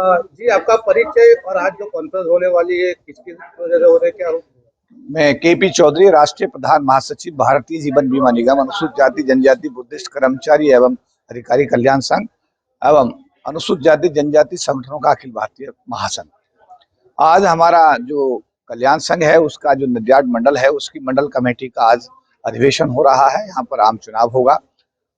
जी, आपका परिचय और आज जो कॉन्फ्रेंस होने वाली है किसकी वजह से हो रही है, क्या? मैं केपी चौधरी, राष्ट्रीय प्रधान महासचिव, भारतीय जीवन बीमा निगम, अनुसूचित जाति जनजाति बुद्धिस्ट कर्मचारी एवं अधिकारी कल्याण संघ एवं अनुसूचित जाति जनजाति संगठनों का अखिल भारतीय महासंघ। आज हमारा जो कल्याण संघ है उसका जो नडियाड मंडल है उसकी मंडल कमेटी का आज अधिवेशन हो रहा है। यहाँ पर आम चुनाव होगा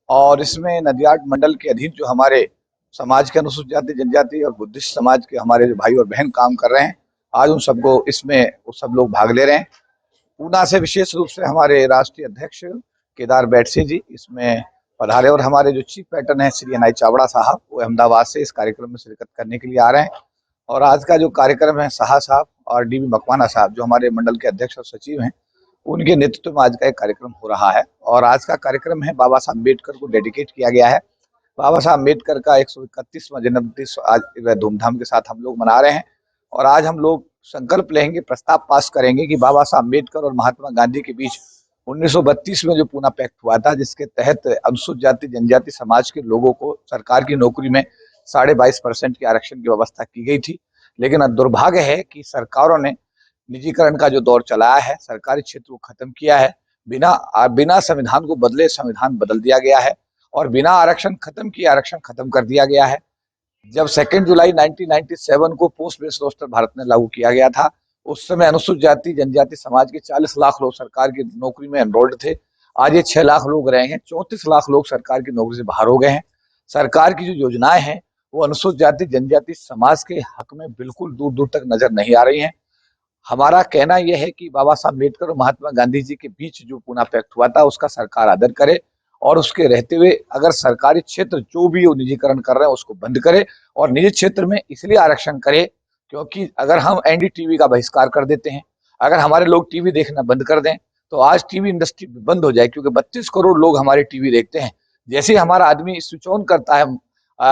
और इसमें नडियाड मंडल के अधीन जो हमारे समाज के अनुसूचित जाति जनजाति और बुद्धिस्ट समाज के हमारे जो भाई और बहन काम कर रहे हैं, आज उन सबको इसमें वो सब लोग भाग ले रहे हैं। पूना से विशेष रूप से हमारे राष्ट्रीय अध्यक्ष केदार बैठसे जी इसमें पधारे और हमारे जो चीफ पैटर्न है श्री एनआई चावड़ा साहब वो अहमदाबाद से इस कार्यक्रम में शिरकत करने के लिए आ रहे हैं। और आज का जो कार्यक्रम है शाह साहब और डीबी मकवाना साहब जो हमारे मंडल के अध्यक्ष और सचिव हैं, उनके नेतृत्व में आज का एक कार्यक्रम हो रहा है। और आज का कार्यक्रम है बाबा साहब अम्बेडकर को डेडिकेट किया गया है। बाबा साहब अम्बेडकर का 131वां जन्मदिन आज धूमधाम के साथ हम लोग मना रहे हैं। और आज हम लोग संकल्प लेंगे, प्रस्ताव पास करेंगे कि बाबा साहब अम्बेडकर और महात्मा गांधी के बीच 1932 में जो पूना पैक्ट हुआ था, जिसके तहत अनुसूचित जाति जनजाति समाज के लोगों को सरकार की नौकरी में 22.5% के आरक्षण की व्यवस्था की गई थी। लेकिन दुर्भाग्य है कि सरकारों ने निजीकरण का जो दौर चलाया है, सरकारी क्षेत्र को खत्म किया है। बिना संविधान को बदले संविधान बदल दिया गया है और बिना आरक्षण खत्म किए आरक्षण खत्म कर दिया गया है। जब 2 जुलाई 1997 को पोस्ट बेस्ड रोस्टर भारत में लागू किया गया था, उस समय अनुसूचित जाति जनजाति समाज के 40 लाख लोग सरकार की नौकरी में एनरोल्ड थे। आज ये 6 लाख लोग रहे हैं, 34 लाख लोग सरकार की नौकरी से बाहर हो गए हैं। सरकार की जो योजनाएं हैं वो अनुसूचित जाति जनजाति समाज के हक में बिल्कुल दूर दूर तक नजर नहीं आ रही हैं। हमारा कहना यह है कि बाबा साहब अम्बेडकर और महात्मा गांधी जी के बीच जो पूना पैक्ट हुआ था उसका सरकार आदर करे और उसके रहते हुए अगर सरकारी क्षेत्र जो भी निजीकरण कर रहे हैं उसको बंद करे और निजी क्षेत्र में इसलिए आरक्षण करे क्योंकि अगर हम एनडीटीवी का बहिष्कार कर देते हैं, अगर हमारे लोग टीवी देखना बंद कर दें तो आज टीवी इंडस्ट्री बंद हो जाए, क्योंकि 32 करोड़ लोग हमारे टीवी देखते हैं। जैसे ही हमारा आदमी स्विच ऑन करता है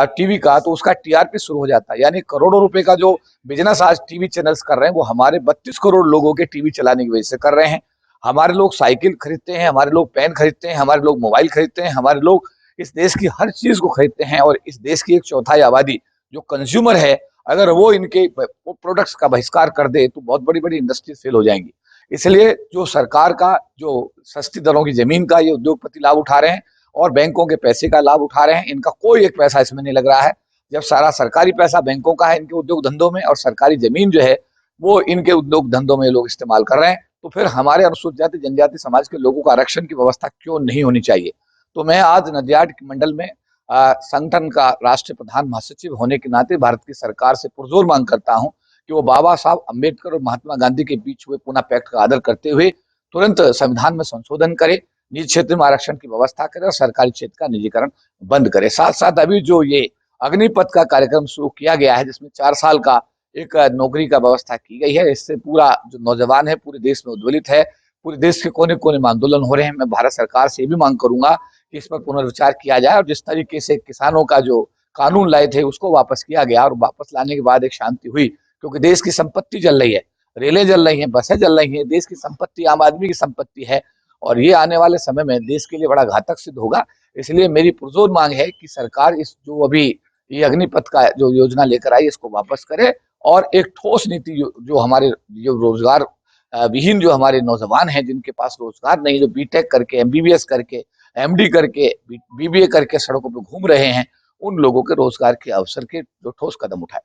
टीवी का तो उसका टीआरपी शुरू हो जाता है, यानी करोड़ों रुपए का जो बिजनेस आज टीवी चैनल्स कर रहे हैं वो हमारे 32 करोड़ लोगों के टीवी चलाने की वजह से कर रहे हैं। हमारे लोग साइकिल खरीदते हैं, हमारे लोग पेन खरीदते हैं, हमारे लोग मोबाइल खरीदते हैं, हमारे लोग इस देश की हर चीज को खरीदते हैं। और इस देश की 1/4 आबादी जो कंज्यूमर है, अगर वो इनके प्रोडक्ट्स का बहिष्कार कर दे तो बहुत बड़ी बड़ी इंडस्ट्री फेल हो जाएंगी। इसलिए जो सरकार का जो सस्ती दरों की जमीन का ये उद्योगपति लाभ उठा रहे हैं और बैंकों के पैसे का लाभ उठा रहे हैं, इनका कोई एक पैसा इसमें नहीं लग रहा है। जब सारा सरकारी पैसा बैंकों का है इनके उद्योग धंधों में और सरकारी जमीन जो है वो इनके उद्योग धंधों में लोग इस्तेमाल कर रहे हैं, तो फिर हमारे अनुसूचित जाति जनजाति समाज के लोगों को आरक्षण की व्यवस्था क्यों नहीं होनी चाहिए। तो मैं आज नडियाड मंडल में संगठन का राष्ट्रीय प्रधान महासचिव होने के नाते भारत की सरकार से पुरजोर मांग करता हूं कि वो बाबा साहब अम्बेडकर और महात्मा गांधी के बीच हुए पूना पैक्ट का आदर करते हुए तुरंत संविधान में संशोधन करे, निजी क्षेत्र में आरक्षण की व्यवस्था करे और सरकारी क्षेत्र का निजीकरण बंद करे। साथ साथ अभी जो ये अग्निपथ का कार्यक्रम शुरू किया गया है जिसमें 4 साल का एक नौकरी का व्यवस्था की गई है, इससे पूरा जो नौजवान है पूरे देश में उद्वेलित है। पूरे देश के कोने कोने में आंदोलन हो रहे हैं। मैं भारत सरकार से भी मांग करूंगा कि इस पर पुनर्विचार किया जाए और जिस तरीके से किसानों का जो कानून लाए थे उसको वापस किया गया और वापस लाने के बाद एक शांति हुई, क्योंकि देश की संपत्ति जल रही है, रेलें जल रही हैं, बसें जल रही हैं, देश की संपत्ति आम आदमी की संपत्ति है और ये आने वाले समय में देश के लिए बड़ा घातक सिद्ध होगा। इसलिए मेरी पुरजोर मांग है कि सरकार इस जो अभी ये अग्निपथ का जो योजना लेकर आई इसको वापस करे और एक ठोस नीति जो हमारे जो रोजगार विहीन जो हमारे नौजवान हैं जिनके पास रोजगार नहीं, जो बीटेक करके एमबीबीएस करके एमडी करके बीबीए करके सड़कों पर घूम रहे हैं, उन लोगों के रोजगार के अवसर के जो ठोस कदम उठाए।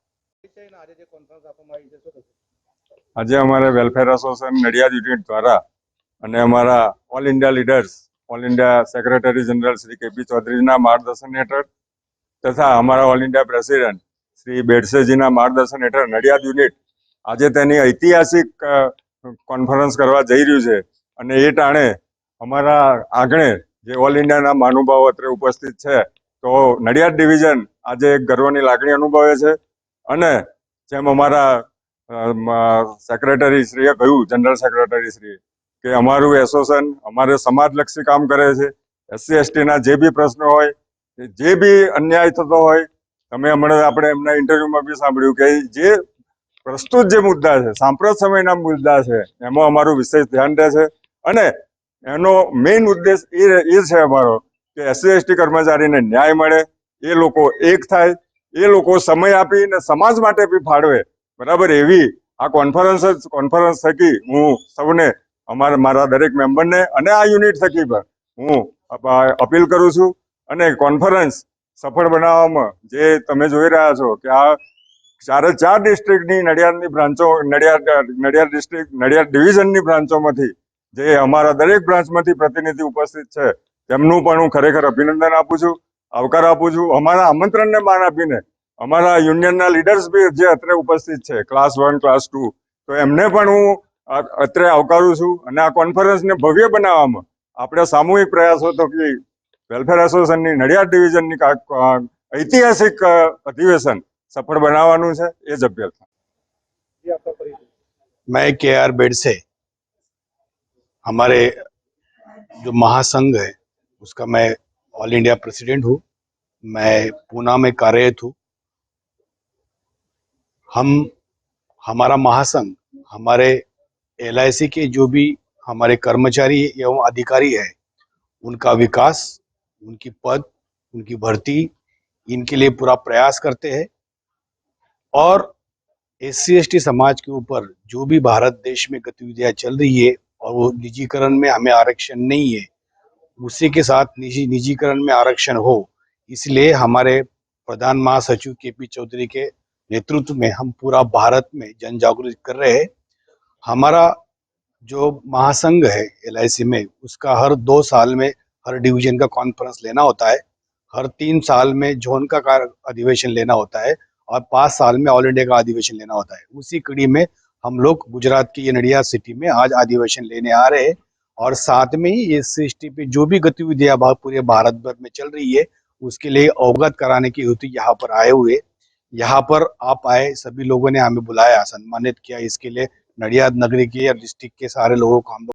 आज अमारे वेलफेर एसोसिएशन नडियाद यूनिट द्वारा અને અમારા all India leaders all India secretary general Shri KP चौधरीના માર્ગદર્શન હેઠળ તથા અમારા ઓલ ઇન્ડિયા પ્રેસિડેન્ટ શ્રી બેડસેજીના માર્ગદર્શન હેઠળ નડિયાદ યુનિટ આજે તેની ઐતિહાસિક કોન્ફરન્સ કરવા જઈ રહ્યું છે અને એ ટાણે અમારા આંગણે જે ઓલ ઇન્ડિયાના મહાનુભાવો અત્રે ઉપસ્થિત છે તો નડિયાદ ડિવિઝન આજે એક ગર્વની લાગણી અનુભવે છે અને જેમ અમારા સેક્રેટરી શ્રીએ કહ્યું, જનરલ સેક્રેટરી શ્રી કે અમારું એસોસિએશન અમારે સમાજલક્ષી કામ કરે છે। એસસી એસટીના જે બી પ્રશ્નો હોય, જે બી અન્યાય થતો હોય, તમે હમણાં આપણે એમના ઇન્ટરવ્યુમાં બી સાંભળ્યું કે જે પ્રસ્તુત જે મુદ્દા છે સાંપ્રત સમયના મુદ્દા છે એમાં અમારું વિશેષ ધ્યાન રહે છે અને એનો મેઇન ઉદ્દેશ એ છે અમારો કે એસસી એસટી કર્મચારીને ન્યાય મળે, એ લોકો એક થાય એ લોકો સમય આપીને સમાજ માટે બી ફાળવે બરાબર એવી આ કોન્ફરન્સ થકી હું સૌને મારા દરેક મેમ્બરને અને આ યુનિટ થકી પણ હું અપીલ કરું છું અને કોન્ફરન્સ સફળ બનાવવામાં જે તમે જોઈ રહ્યા છો કે આ 4 ડિસ્ટ્રિક્ટની નડિયાદની બ્રાન્ચો નડિયાદ ડિસ્ટ્રિક્ટ નડિયાદ ડિવિઝનની બ્રાન્ચોમાંથી જે અમારા દરેક બ્રાન્ચમાંથી પ્રતિનિધિ ઉપસ્થિત છે તેમનું પણ હું ખરેખર અભિનંદન આપું છું, આવકાર આપું છું. અમારા આમંત્રણને માન આપીને અમારા યુનિયનના લીડર્સ બી જે અત્રે ઉપસ્થિત છે ક્લાસ 1 ક્લાસ 2 તો એમને પણ હું અત્રે આવકારું છું અને આ કોન્ફરન્સને ભવ્ય બનાવવામાં આપણે સામૂહિક પ્રયાસો તો કે વેલફેર એસોસિએશનની નડિયાદ ડિવિઝનની ઐતિહાસિક અધિવેશન સફળ બનાવવાનું છે એ જ અભ્યર્થના. ये आपका परिचय। मैं KR बेड से हमारे जो महासंघ है उसका मैं ऑल इंडिया प्रेसिडेंट हूँ। मैं पूना में कार्यरत हूँ। हमारा महासंघ हमारे LIC के जो भी हमारे कर्मचारी एवं अधिकारी है उनका विकास, उनकी पद, उनकी भर्ती, इनके लिए पूरा प्रयास करते हैं और SC/ST समाज के ऊपर जो भी भारत देश में गतिविधियां चल रही है और वो निजीकरण में हमें आरक्षण नहीं है, उसी के साथ निजीकरण में आरक्षण हो, इसलिए हमारे प्रधान महासचिव KP चौधरी के नेतृत्व में हम पूरा भारत में जन जागृति कर रहे हैं। हमारा जो महासंघ है LIC में उसका हर 2 साल में हर डिवीजन का कॉन्फ्रेंस लेना होता है, हर 3 साल में जोन का अधिवेशन लेना होता है और 5 साल में ऑल इंडिया का अधिवेशन लेना होता है। उसी कड़ी में हम लोग गुजरात की ये नडियाद सिटी में आज अधिवेशन लेने आ रहे हैं और साथ में ही SC/ST पे जो भी गतिविधियां पूरे भारत भर में चल रही है उसके लिए अवगत कराने की हेतु यहाँ पर आए हुए। यहाँ पर आप आए, सभी लोगों ने हमें बुलाया, सम्मानित किया, इसके लिए नडियाद नगरी के या डिस्ट्रिक्ट के सारे लोगों को हम